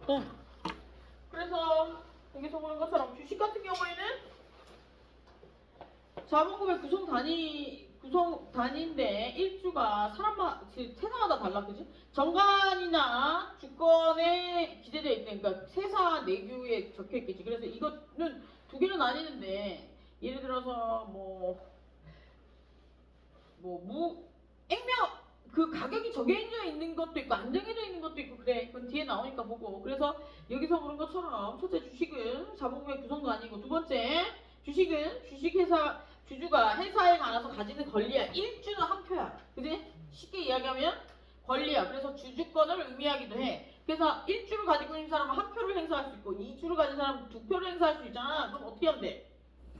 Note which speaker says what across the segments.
Speaker 1: 네. 그래서 여기서 보는 것처럼 주식 같은 경우에는 자본금의 구성 단위인데 일주가 세사마다 달라, 그지? 정관이나 주권에 기재되어 있는, 그러니까 세사 내규에 적혀 있겠지. 그래서 이거는 두 개로 나뉘는데 예를 들어서 액면 그 가격이 정해져 있는 것도 있고 안 정해져 있는 것도 있고 그래. 그건 뒤에 나오니까 보고. 그래서 여기서 보는 것처럼 첫째 주식은 자본금의 구성도 아니고 두 번째 주식은 주식회사 주주가 회사에 관해서 가지는 권리야. 일주는 한 표야. 그지? 쉽게 이야기하면 권리야. 그래서 주주권을 의미하기도 해. 그래서 일주를 가지고 있는 사람은 한 표를 행사할 수 있고 2주를 가진 사람은 두 표를 행사할 수 있잖아. 그럼 어떻게 하면 돼?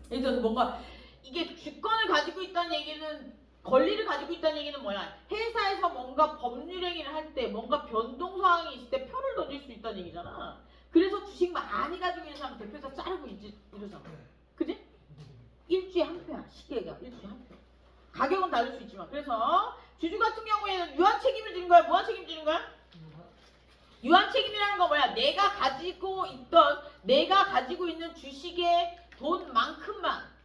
Speaker 1: 예를 들어서 뭔가 이게 주권을 가지고 있다는 얘기는 권리를 가지고 있다는 얘기는 뭐야? 회사에서 뭔가 법률 행위를 할 때 뭔가 변동 사항이 있을 때 표를 던질 수 있다는 얘기잖아. 그래서 주식 많이 가지고 있는 사람 대표에서 자르고 이러잖아. 그지? 일주에 한 표야. 쉽게 얘기하면 일주에 한 표. 가격은 다를 수 있지만. 그래서 주주 같은 경우에는 유한 책임을 지는 거야? 무한 책임 지는 거야? 유한 책임이라는 건 뭐야? 내가 가지고 있는 주식의 돈만큼만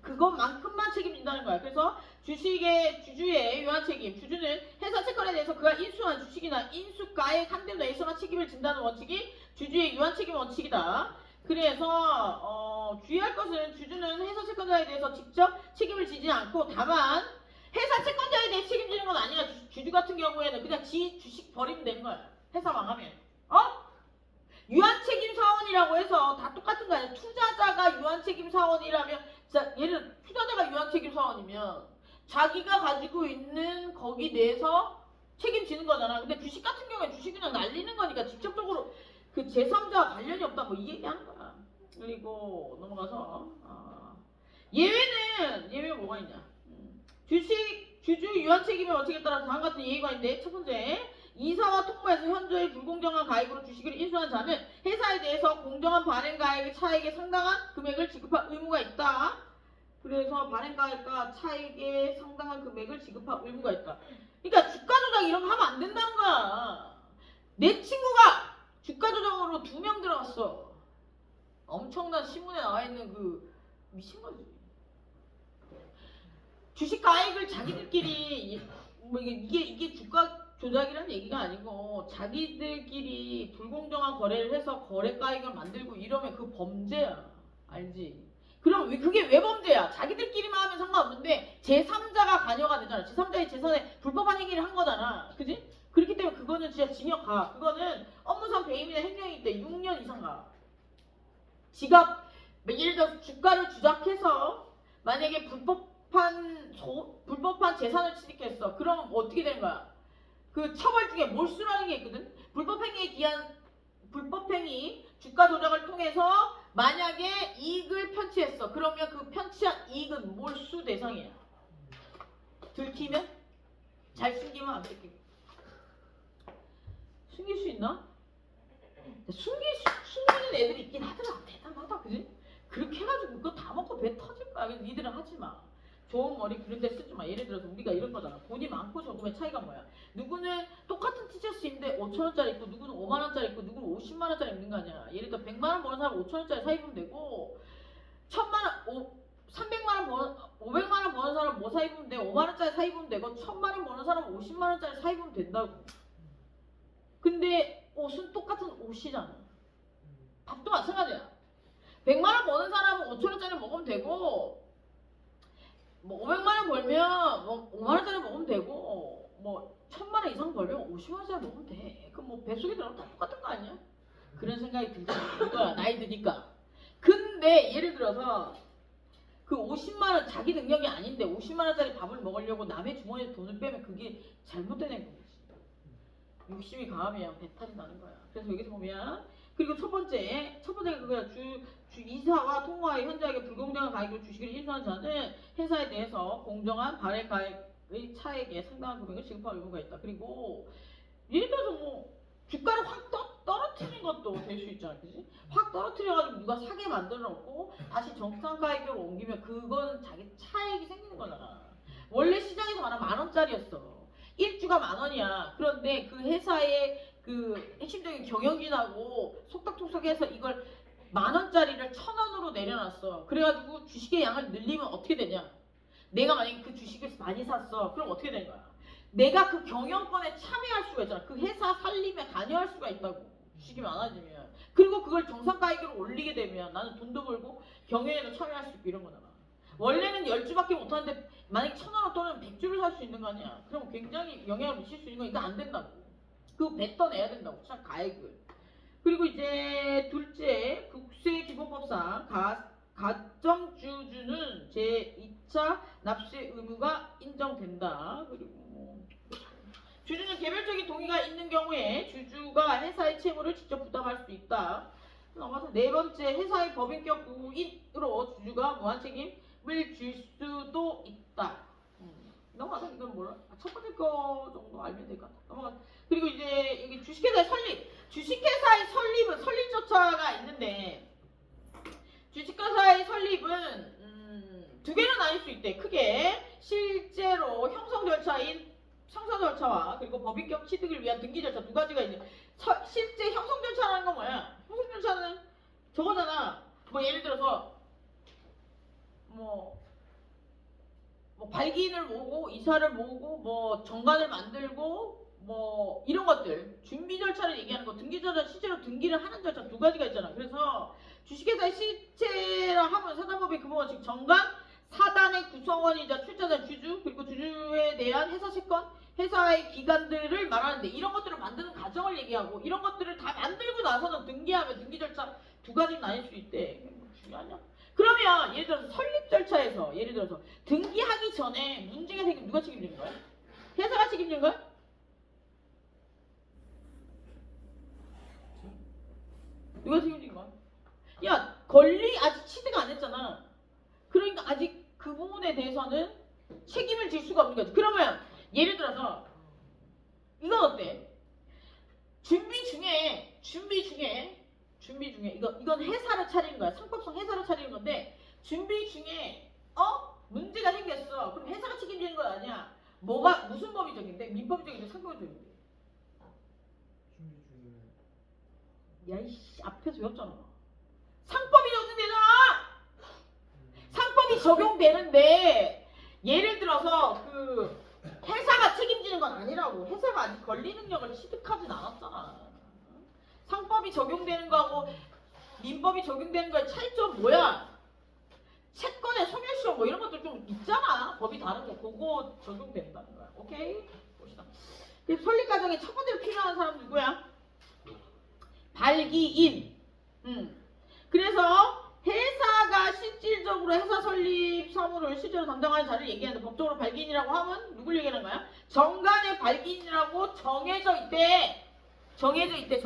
Speaker 1: 그것만큼만 책임진다는 거야. 그래서 주주의 유한 책임. 주주는 회사 채권에 대해서 그가 인수한 주식이나 인수가액 한대 내에서만 책임을 진다는 원칙이 주주의 유한 책임 원칙이다. 그래서 주의할 것은 주주는 회사 채권자에 대해서 직접 책임을 지지 않고 다만 회사 채권자에 대해 책임지는 건 아니야. 주주 같은 경우에는 그냥 지 주식 버리면 되는 거야. 회사 망하면. 유한책임 사원이라고 해서 다 똑같은 거 아니야. 투자자가 유한책임 사원이라면, 예를 들어 투자자가 유한책임 사원이면 자기가 가지고 있는 거기 내에서 책임지는 거잖아. 근데 주식 같은 경우에 주식 그냥 날리는 거니까 직접적으로 그 제3자와 관련이 없다. 뭐 이 얘기하는 거야. 그리고 넘어가서 예외 뭐가 있냐? 주주 유한책임의 원칙에 따라 다음 같은 예의가 있는데 첫 번째. 이사와 통보에서 현저히 불공정한 가액으로 주식을 인수한 자는 회사에 대해서 공정한 발행가액의 차액에 상당한 금액을 지급할 의무가 있다. 그래서 발행가액과 차액에 상당한 금액을 지급할 의무가 있다. 그러니까 주가 조작 이런 거 하면 안 된다는 거야. 내 친구가 주가 조작으로 2명 들어갔어. 엄청난 신문에 나와 있는 그 미친 거지. 주식 가액을 자기들끼리 이게 주가 조작이라는 얘기가 아니고 자기들끼리 불공정한 거래를 해서 거래가액을 만들고 이러면 그 범죄야. 알지? 그럼 그게 왜 범죄야? 자기들끼리만 하면 상관없는데 제3자가 관여가 되잖아. 제3자의 재산에 불법한 행위를 한 거잖아. 그지? 그렇기 때문에 그거는 진짜 징역 가. 그거는 업무상 배임이나 횡령일 때 6년 이상 가. 지갑, 예를 들어서 주가를 조작해서 만약에 불법한 재산을 취득했어. 그러면 어떻게 되는 거야? 그 처벌 중에 몰수라는 게 있거든. 불법행위 주가 조작을 통해서 만약에 이익을 편취했어. 그러면 그 편취한 이익은 몰수 대상이야. 들키면 잘 숨기면 안 들키고. 숨길 수 있나? 숨기는 애들이 있긴 하더라. 대단하다, 그지? 그렇게 해가지고 그거 다 먹고 배 터질 거야. 니들은 하지 마. 좋은 머리 그런 데 쓰지 마. 예를 들어서 우리가 이런 거잖아. 돈이 많고 적음의 차이가 뭐야? 누구는 똑같은 티셔츠인데 5천원짜리 입고 누구는 5만원짜리 입고 누구는 50만원짜리 입는 거 아니야. 예를 들어 100만원 버는 사람 5천원짜리 사 입으면 되고 300만원 500만원 버는 사람 뭐 사 입으면 돼? 5만원짜리 사 입으면 되고 1000만원 버는 사람 50만원짜리 사 입으면 된다고. 근데 옷은 똑같은 옷이잖아. 밥도 마찬가지야. 100만원 버는 사람은 5천원짜리 먹으면 되고 500만원 벌면 5만원짜리 먹으면 되고 1000만원 이상 벌면 50만원짜리 먹으면 돼. 그럼 뱃속에 들어가면 다 똑같은 거 아니야? 그런 생각이 들잖아. 나이 드니까. 근데 예를 들어서 그 50만원 자기 능력이 아닌데 50만원짜리 밥을 먹으려고 남의 주머니에서 돈을 빼면 그게 잘못된 행동이지. 욕심이 강하면 배탈이 나는 거야. 그래서 여기서 보면 그리고 첫 번째가 그거야. 이사와 통화의 현저하게 불공정한 가액으로 주식을 인수한 자는 회사에 대해서 공정한 발행가액의 차액에 상당한 금액을 지급할 의무가 있다. 그리고 예를 들어서 주가를 확 떨어뜨리는 것도 될 수 있잖아. 그지? 확 떨어뜨려가지고 누가 사게 만들어 놓고 다시 정상 가격으로 옮기면 그건 자기 차액이 생기는 거잖아. 원래 시장에서 말하면 10,000원짜리였어. 1주가 10,000원이야. 그런데 그 회사의 그 핵심적인 경영진하고 속닥속닥해서 이걸 10,000원짜리를 1,000원으로 내려놨어. 그래가지고 주식의 양을 늘리면 어떻게 되냐? 내가 만약에 그 주식을 많이 샀어. 그럼 어떻게 되는 거야? 내가 그 경영권에 참여할 수가 있잖아. 그 회사 살림에 관여할 수가 있다고. 주식이 많아지면. 그리고 그걸 정상가액으로 올리게 되면 나는 돈도 벌고 경영에도 참여할 수 있고 이런 거잖아. 원래는 10주밖에 못하는데 만약에 1,000원 또는 100주를 살 수 있는 거 아니야. 그럼 굉장히 영향을 미칠 수 있는 거 이거 안 된다고. 그거 뱉어내야 된다고. 참 가액을. 그리고 이제 둘째, 국세기본법상 가정주주는 제2차 납세 의무가 인정된다. 그리고 주주는 개별적인 동의가 있는 경우에 주주가 회사의 채무를 직접 부담할 수 있다. 넘어서 네 번째, 회사의 법인격 구인으로 주주가 무한 책임을 질 수도 있다. 넘어가서 이건 뭐라? 첫 번째 거 정도 알면 될 것 같아. 넘어가. 그리고 이제 여기 주식회사의 설립. 주식회사의 설립은 설립 절차가 있는데 주식회사의 설립은 두 개로 나뉠 수 있대. 크게 실제로 형성 절차인 형성 절차와 그리고 법인격 취득을 위한 등기 절차 두 가지가 있는. 실제 형성 절차라는 건 뭐야? 형성 절차는 저거잖아. 뭐 예를 들어서 뭐 발기인을 모으고 이사를 모으고 뭐 정관을 만들고 뭐 이런 것들 준비 절차를 얘기하는 거. 등기 절차 실제로 등기를 하는 절차 두 가지가 있잖아. 그래서 주식회사의 실체라 하면 사단법인 규모가 즉 정관, 사단의 구성원이자 출자자 주주 그리고 주주에 대한 회사 채권, 회사의 기관들을 말하는데 이런 것들을 만드는 과정을 얘기하고 이런 것들을 다 만들고 나서는 등기하면 등기 절차 두 가지 나뉠 수 있대. 뭐 중요하냐? 그러면 예를 들어서 설립 절차에서 예를 들어서 등기하기 전에 문제가 생기면 누가 책임지는 거야? 회사가 책임지는 거야? 누가 책임지는 거야? 야, 권리 아직 취득 안 했잖아. 그러니까 아직 그 부분에 대해서는 책임을 질 수가 없는 거지. 그러면 예를 들어서 이건 어때? 준비 중에 이건 회사를 차리는 거야. 상법상 회사를 차리는 건데 준비 중에 문제가 생겼어. 그럼 회사가 책임지는 건 아니야. 뭐가 무슨 법이 적인데? 민법이 적인데 상법이 적인데?
Speaker 2: 준비 중에
Speaker 1: 야이씨 앞에서 외웠잖아. 상법이 적용되잖아. 상법이 적용되는데 예를 들어서 그 회사가 책임지는 건 아니라고. 회사가 아직 권리 능력을 취득하진 않았잖아. 상법이 적용되는 거하고 민법이 적용되는 거의 차이점 뭐야? 채권의 소멸시효 뭐 이런 것도 좀 있잖아. 법이 다른 거 그거 적용된다는 거야. 오케이? 봅시다. 설립 과정에 첫 번째로 필요한 사람 누구야? 발기인. 그래서 회사가 실질적으로 회사 설립 사무를 실제로 담당하는 자를 얘기하는데 법적으로 발기인이라고 하면 누굴 얘기하는 거야? 정관의 발기인이라고 정해져 있대. 정해져 있대.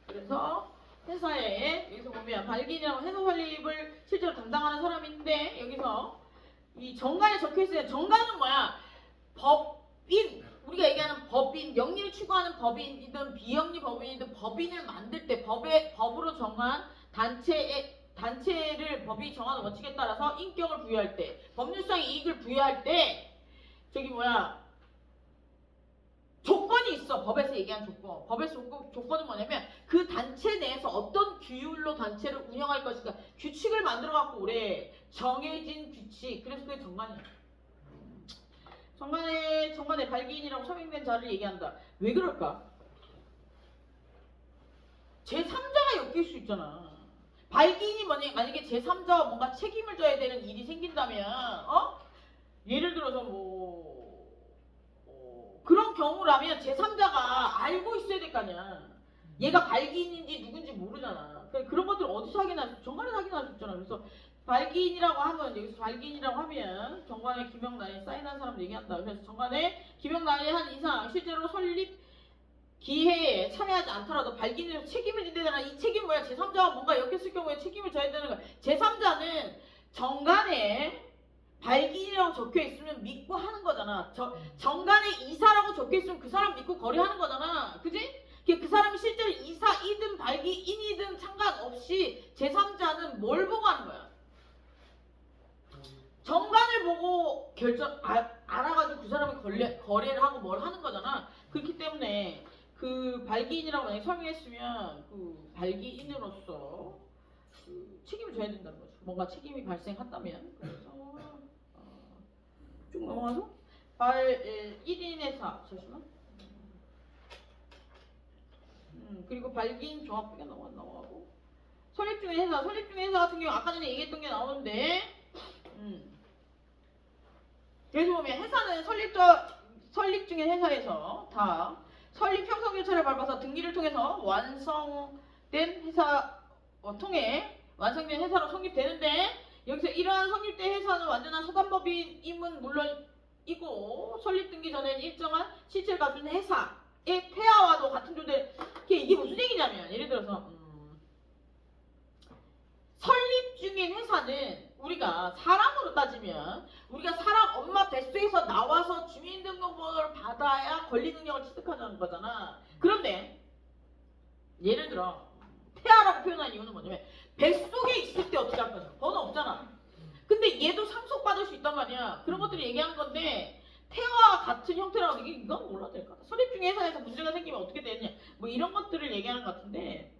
Speaker 1: 그래서 회사에 여기서 보면 발기인이라고 회사 설립을 실제로 담당하는 사람인데 여기서 이 정관에 적혀있어요. 정관은 뭐야? 법인, 우리가 얘기하는 법인, 영리를 추구하는 법인이든 비영리 법인이든 법인을 만들 때 법으로 정한 단체를 법이 정하는 원칙에 따라서 인격을 부여할 때, 법률상 이익을 부여할 때 저기 뭐야? 조건이 있어. 법에서 얘기한 조건. 법에서 조건은 뭐냐면 그 단체 내에서 어떤 규율로 단체를 운영할 것인가 규칙을 만들어 갖고 오래 정해진 규칙. 그래서 그게 정관이야. 정관의 발기인이라고 서명된 자를 얘기한다. 왜 그럴까? 제3자가 엮일 수 있잖아. 발기인이 만약에 제3자와 뭔가 책임을 져야 되는 일이 생긴다면 예를 들어서 그런 경우라면 제3자가 알고 있어야 될 거 아니야. 얘가 발기인인지 누군지 모르잖아. 그런 것들 어디서 확인할 정관에서 확인할 수 있잖아. 그래서 발기인이라고 하면 여기서 발기인이라고 하면 정관에 기명란에 사인한 사람 얘기한다. 그래서 정관에 기명란에 한 이상 실제로 설립 기회에 참여하지 않더라도 발기인으로 책임을 진대잖아. 이 책임 뭐야? 제3자와 뭔가 엮였을 경우에 책임을 져야 되는 거야. 제3자는 정관에 발기인이라고 적혀 있으면 믿고 하는 거잖아. 정관에 이사라고 적혀 있으면 그 사람 믿고 거래하는 거잖아. 그지? 그 사람이 실제로 이사이든 발기인이든 상관없이 제3자는 뭘 보고 하는 거야? 정관을 알아가지고 그 사람이 거래를 하고 뭘 하는 거잖아. 그렇기 때문에 그 발기인이라고 만약에 설명했으면 그 발기인으로서 그 책임을 져야 된다는 거죠. 뭔가 책임이 발생한다면. 그래서 쭉 넘어가서 1인 회사 잠시만. 그리고 발기인 종합비가 넘어가고 설립 중인 회사 같은 경우 아까 전에 얘기했던 게 나오는데 여기서 보면 회사는 설립 중인 회사에서 다 설립 형성 절차를 밟아서 등기를 통해서 완성된 회사 통해 완성된 회사로 성립되는데 여기서 이러한 성립된 회사는 완전한 사단법인임은 물론이고 설립 등기 전에는 일정한 실체를 가진 회사의 폐하와도 같은 존재. 이게 무슨 얘기냐면 예를 들어서 설립 중인 회사는 우리가 사람으로 따지면 우리가 사람 엄마 뱃속에서 나와서 주민등록번호를 받아야 권리능력을 취득하는 거잖아. 그런데 예를 들어 폐하라고 표현한 이유는 뭐냐면 뱃속에 있을 때 어떻게 할 거냐. 번호 없잖아. 근데 얘도 상속받을 수 있단 말이야. 그런 것들을 얘기하는 건데 태와 같은 형태라고 이건 몰라도 될 것 같아. 설립 중인 회사에서 문제가 생기면 어떻게 되느냐 뭐 이런 것들을 얘기하는 것 같은데